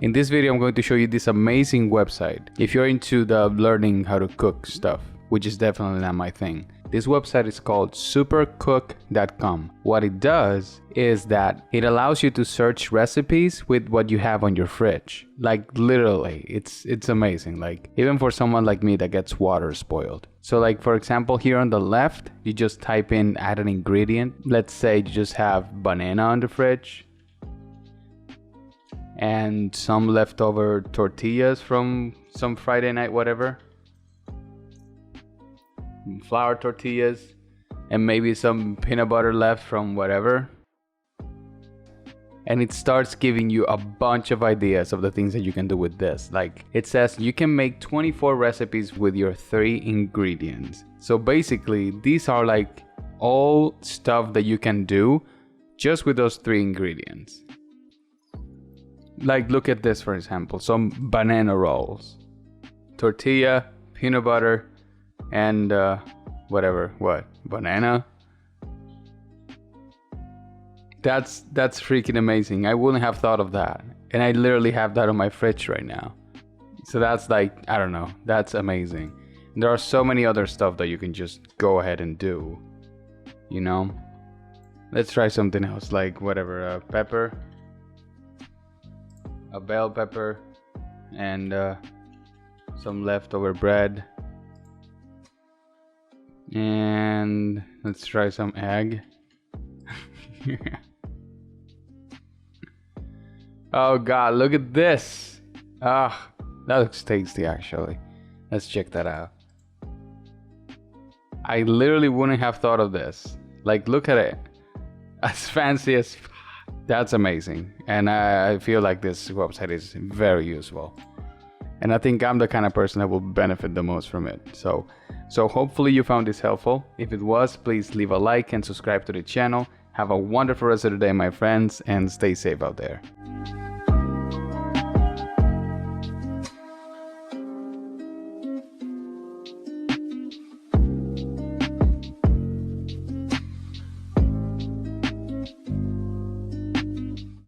In this video, I'm going to show you this amazing website. If you're into the learning how to cook stuff, which is definitely not my thing. This website is called supercook.com. What it does is that it allows you to search recipes with what you have on your fridge. Like literally, it's amazing. Like even for someone like me that gets water spoiled. So like for example, here on the left, you just type in add an ingredient. Let's say you just have banana on the fridge and some leftover tortillas from some Friday night, whatever. Flour tortillas and maybe some peanut butter left from whatever, and it starts giving you a bunch of ideas of the things that you can do with this. Like it says you can make 24 recipes with your 3 ingredients. So basically these are like all stuff that you can do just with those 3 ingredients. Like look at this, for example, some banana rolls, tortilla, peanut butter, and banana. That's freaking amazing. I wouldn't have thought of that, and I literally have that on my fridge right now. So that's like, I don't know, that's amazing. And there are so many other stuff that you can just go ahead and do, you know. Let's try something else, like a pepper, a bell pepper, and some leftover bread. And let's try some egg. Oh god, look at this. Ah, that looks tasty actually. Let's check that out. I literally wouldn't have thought of this. Like look at it. As fancy as... That's amazing. And I feel like this website is very useful. And I think I'm the kind of person that will benefit the most from it. So hopefully you found this helpful. If it was, please leave a like and subscribe to the channel. Have a wonderful rest of the day, my friends, and stay safe out there.